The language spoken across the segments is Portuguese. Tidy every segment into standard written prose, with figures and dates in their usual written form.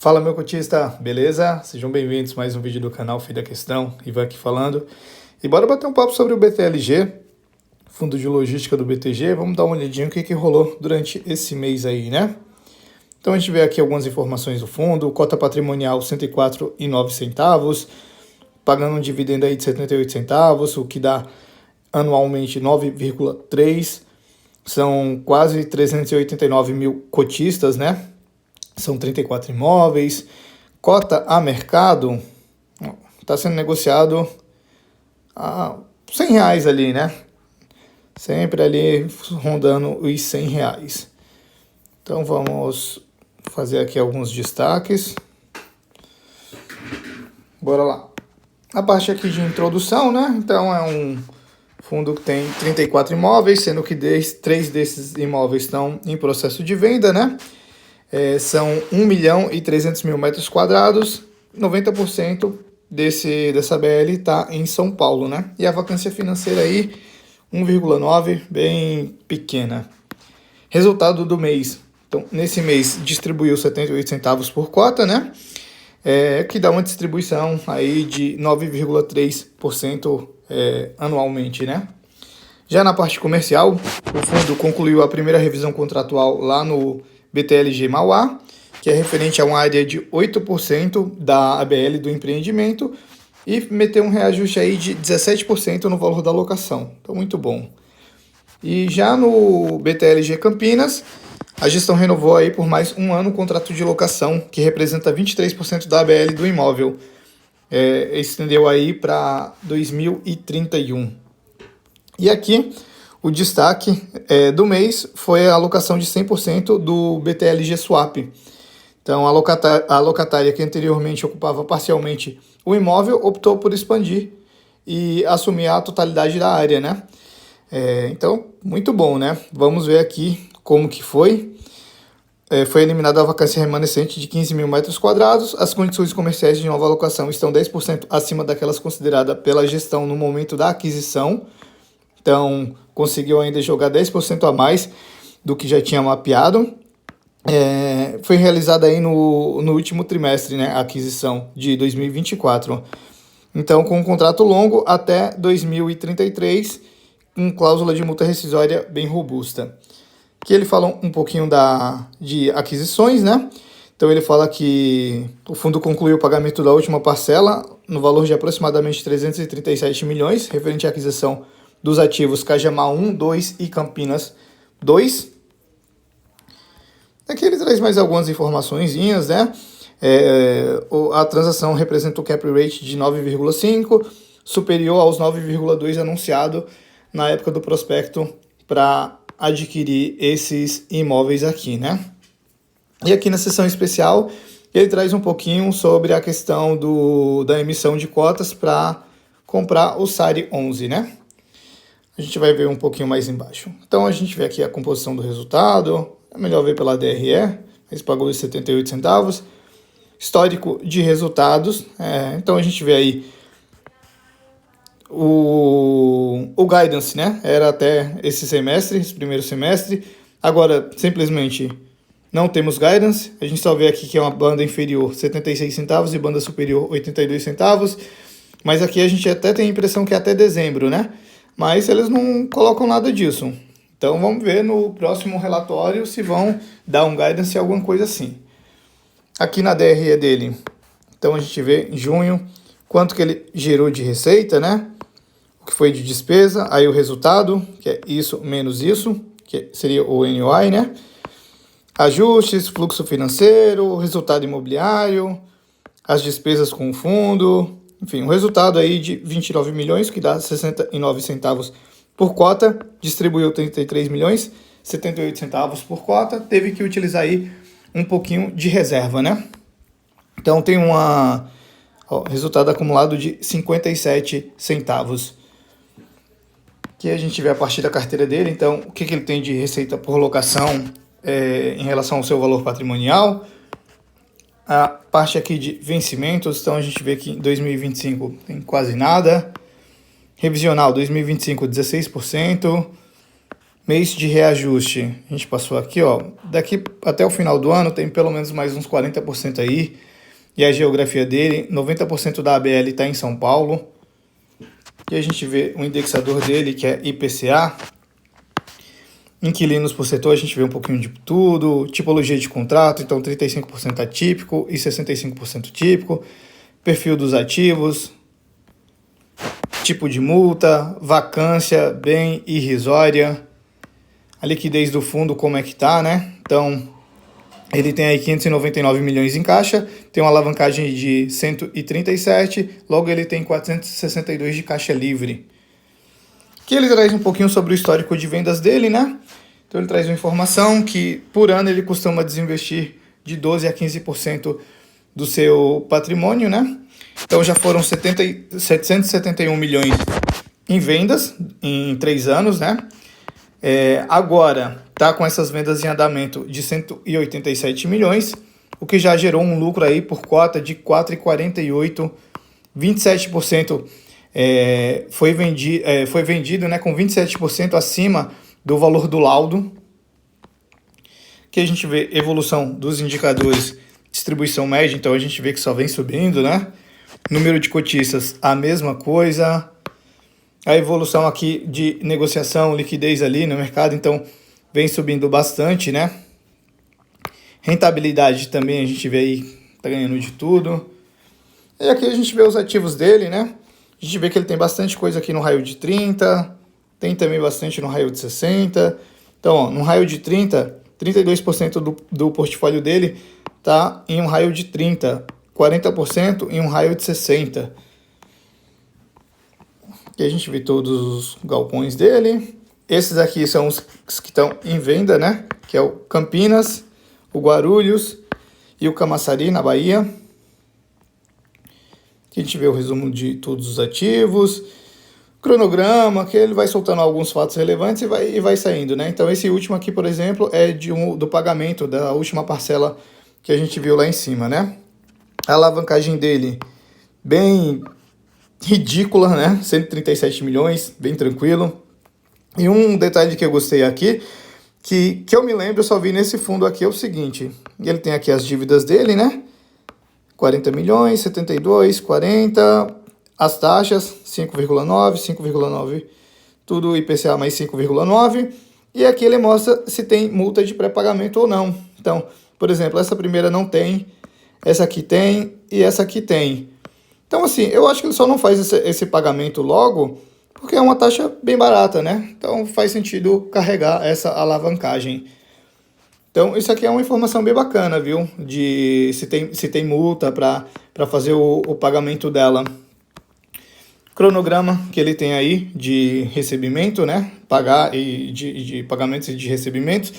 Fala, meu cotista, beleza? Sejam bem-vindos a mais um vídeo do canal Fim da Questão, Ivan aqui falando. E bora bater um papo sobre o BTLG, Fundo de Logística do BTG. Vamos dar uma olhadinha no que rolou durante esse mês aí, né? Então a gente vê aqui algumas informações do fundo, cota patrimonial R$ 104,09, pagando um dividendo aí de 78 centavos, o que dá anualmente 9,3. São quase 389 mil cotistas, né? São 34 imóveis. Cota a mercado está sendo negociado a R$ 100 ali, né? Sempre ali rondando os R$ 100. Então vamos fazer aqui alguns destaques. Bora lá. A parte aqui de introdução, né? Então é um fundo que tem 34 imóveis, sendo que 3 desses imóveis estão em processo de venda, né? São 1.300.000 metros quadrados, 90% dessa BL está em São Paulo, né? E a vacância financeira aí, 1,9, bem pequena. Resultado do mês. Então, nesse mês, distribuiu 78 centavos por cota, né? Que dá uma distribuição aí de 9,3% anualmente, né? Já na parte comercial, o fundo concluiu a primeira revisão contratual lá no BTLG Mauá, que é referente a uma área de 8% da ABL do empreendimento, e meteu um reajuste aí de 17% no valor da locação. Então, muito bom. E já no BTLG Campinas, a gestão renovou aí por mais um ano o contrato de locação, que representa 23% da ABL do imóvel. Estendeu aí para 2031. E aqui, o destaque do mês foi a alocação de 100% do BTLG Swap. Então, a locatária que anteriormente ocupava parcialmente o imóvel optou por expandir e assumir a totalidade da área, né? Então, muito bom, né? Vamos ver aqui como que foi. Foi eliminada a vacância remanescente de 15.000 metros quadrados. As condições comerciais de nova alocação estão 10% acima daquelas consideradas pela gestão no momento da aquisição. Então, conseguiu ainda jogar 10% a mais do que já tinha mapeado. Foi realizada aí no último trimestre, né, a aquisição de 2024. Então, com um contrato longo até 2033, com cláusula de multa rescisória bem robusta. Aqui ele fala um pouquinho de aquisições, né? Então ele fala que o fundo concluiu o pagamento da última parcela no valor de aproximadamente 337 milhões, referente à aquisição dos ativos Cajamar 1, 2 e Campinas 2. Aqui ele traz mais algumas informaçõezinhas, né? A transação representa o cap rate de 9,5, superior aos 9,2 anunciado na época do prospecto para adquirir esses imóveis aqui, né? E aqui na seção especial, ele traz um pouquinho sobre a questão da emissão de cotas para comprar o SARI 11, né? A gente vai ver um pouquinho mais embaixo. Então, a gente vê aqui a composição do resultado. É melhor ver pela DRE. Eles pagou 78 centavos. Histórico de resultados. Então, a gente vê aí o guidance, né? Era até esse primeiro semestre. Agora, simplesmente, não temos guidance. A gente só vê aqui que é uma banda inferior 76 centavos e banda superior 82 centavos. Mas aqui a gente até tem a impressão que é até dezembro, né? Mas eles não colocam nada disso. Então vamos ver no próximo relatório se vão dar um guidance ou alguma coisa assim. Aqui na DRE dele, então a gente vê em junho quanto que ele gerou de receita, né? O que foi de despesa, aí o resultado, que é isso menos isso, que seria o NOI, né? Ajustes, fluxo financeiro, resultado imobiliário, as despesas com o fundo. Enfim, um resultado aí de 29 milhões, que dá 69 centavos por cota, distribuiu 33 milhões, 78 centavos por cota, teve que utilizar aí um pouquinho de reserva, né? Então tem resultado acumulado de 57 centavos. Aqui a gente vê a partir da carteira dele, então o que ele tem de receita por locação em relação ao seu valor patrimonial. A parte aqui de vencimentos, então a gente vê que em 2025 tem quase nada. Revisional 2025, 16%. Mês de reajuste, a gente passou aqui, ó, daqui até o final do ano tem pelo menos mais uns 40% aí, e a geografia dele, 90% da ABL está em São Paulo, e a gente vê o indexador dele, que é IPCA, inquilinos por setor, a gente vê um pouquinho de tudo, tipologia de contrato, então 35% atípico e 65% típico, perfil dos ativos, tipo de multa, vacância bem irrisória, a liquidez do fundo como é que tá, né? Então, ele tem aí 599 milhões em caixa, tem uma alavancagem de 137, logo ele tem 462 de caixa livre. Aqui ele traz um pouquinho sobre o histórico de vendas dele, né? Então ele traz uma informação que por ano ele costuma desinvestir de 12 a 15% do seu patrimônio, né? Então já foram 771 milhões em vendas em 3 anos, né? Agora está com essas vendas em andamento de 187 milhões, o que já gerou um lucro aí por cota de 4,48, 27% foi vendido, né, com 27% acima do valor do laudo. Que a gente vê evolução dos indicadores, distribuição média, então a gente vê que só vem subindo, né? Número de cotistas, a mesma coisa. A evolução aqui de negociação, liquidez ali no mercado, então vem subindo bastante, né? Rentabilidade também a gente vê aí, tá ganhando de tudo. E aqui a gente vê os ativos dele, né? A gente vê que ele tem bastante coisa aqui no raio de 30, tem também bastante no raio de 60. Então, ó, no raio de 30, 32% do portfólio dele tá em um raio de 30, 40% em um raio de 60. Aqui a gente vê todos os galpões dele. Esses aqui são os que estão em venda, né? Que é o Campinas, o Guarulhos e o Camaçari, na Bahia. Aqui a gente vê o resumo de todos os ativos. Cronograma, que ele vai soltando alguns fatos relevantes e vai saindo, né? Então esse último aqui, por exemplo, é do pagamento da última parcela que a gente viu lá em cima, né? A alavancagem dele, bem ridícula, né? 137 milhões, bem tranquilo. E um detalhe que eu gostei aqui, que eu me lembro, eu só vi nesse fundo aqui, é o seguinte. Ele tem aqui as dívidas dele, né? 40 milhões, 72, 40. As taxas, 5,9, 5,9, tudo IPCA mais 5,9. E aqui ele mostra se tem multa de pré-pagamento ou não. Então, por exemplo, essa primeira não tem, essa aqui tem e essa aqui tem. Então, assim, eu acho que ele só não faz esse pagamento logo, porque é uma taxa bem barata, né? Então, faz sentido carregar essa alavancagem. Então, isso aqui é uma informação bem bacana, viu? De se tem multa para fazer o pagamento dela. Cronograma que ele tem aí de recebimento, né? Pagar e de pagamentos e de recebimentos.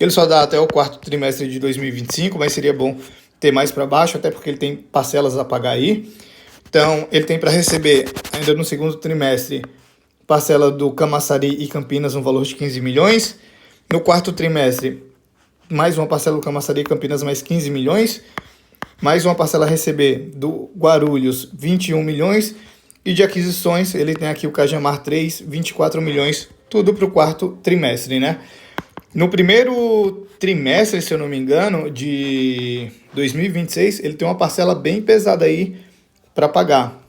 Ele só dá até o quarto trimestre de 2025, mas seria bom ter mais para baixo, até porque ele tem parcelas a pagar aí. Então, ele tem para receber, ainda no segundo trimestre, parcela do Camaçari e Campinas, no valor de 15 milhões. No quarto trimestre, mais uma parcela do Camaçari e Campinas, mais 15 milhões. Mais uma parcela a receber do Guarulhos, 21 milhões. E de aquisições, ele tem aqui o Cajamar 3, 24 milhões, tudo para o quarto trimestre, né? No primeiro trimestre, se eu não me engano, de 2026, ele tem uma parcela bem pesada aí para pagar.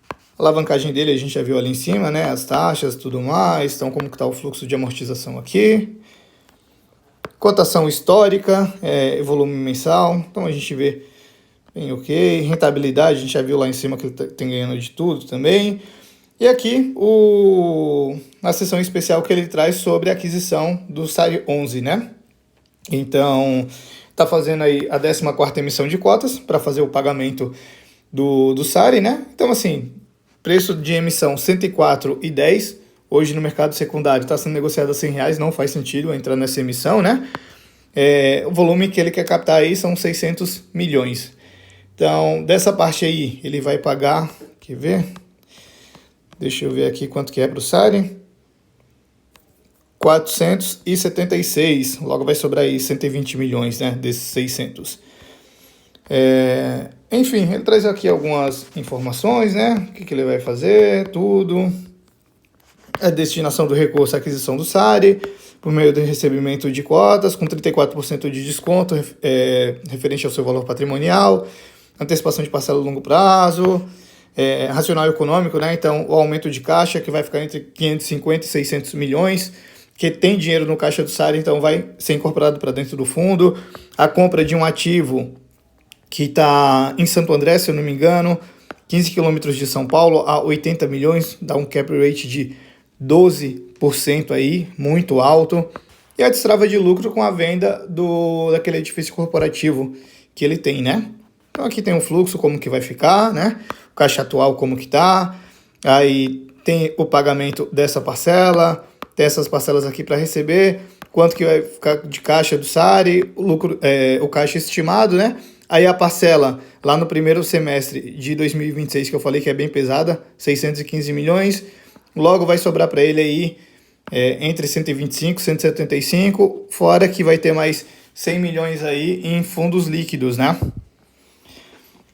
A alavancagem dele a gente já viu ali em cima, né? As taxas, tudo mais. Então, como que está o fluxo de amortização aqui. Cotação histórica, volume mensal. Então, a gente vê bem ok. Rentabilidade, a gente já viu lá em cima que ele tem ganhando de tudo também. E aqui, na seção especial que ele traz sobre a aquisição do SARI 11, né? Então, está fazendo aí a 14ª emissão de cotas para fazer o pagamento do SARI, né? Então, assim, preço de emissão R$ 104,10. Hoje no mercado secundário está sendo negociado a R$100, não faz sentido entrar nessa emissão, né? O volume que ele quer captar aí são 600 milhões. Então, dessa parte aí, ele vai pagar, quer ver? Deixa eu ver aqui quanto que é para o SARI. 476, logo vai sobrar aí 120 milhões, né, desses 600. Enfim, ele traz aqui algumas informações, né, o que ele vai fazer, tudo. a destinação do recurso à aquisição do SARI, por meio do recebimento de cotas, com 34% de desconto referente ao seu valor patrimonial, antecipação de parcela a longo prazo, racional econômico, né? Então, o aumento de caixa, que vai ficar entre 550 e 600 milhões, que tem dinheiro no caixa do SARI, então vai ser incorporado para dentro do fundo. A compra de um ativo que está em Santo André, se eu não me engano, 15 quilômetros de São Paulo, a 80 milhões, dá um cap rate de 12% aí, muito alto. E a destrava de lucro com a venda daquele edifício corporativo que ele tem, né? Então aqui tem um fluxo, como que vai ficar, né? O caixa atual, como que tá. Aí tem o pagamento dessa parcela, tem essas parcelas aqui para receber, quanto que vai ficar de caixa do SARI, o lucro, o caixa estimado, né? Aí a parcela lá no primeiro semestre de 2026, que eu falei que é bem pesada, 615 milhões, logo vai sobrar para ele aí entre 125 e 175, fora que vai ter mais 100 milhões aí em fundos líquidos, né?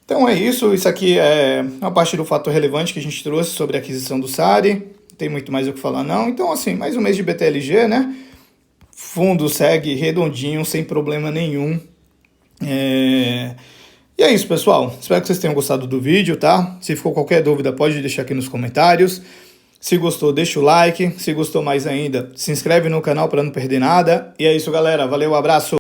Então é isso aqui é uma parte do fato relevante que a gente trouxe sobre a aquisição do SARI, não tem muito mais o que falar não. Então assim, mais um mês de BTLG, né? Fundo segue redondinho, sem problema nenhum. E é isso, pessoal. Espero que vocês tenham gostado do vídeo, tá? Se ficou qualquer dúvida, pode deixar aqui nos comentários. Se gostou, deixa o like. Se gostou mais ainda, se inscreve no canal para não perder nada. E é isso, galera. Valeu, abraço!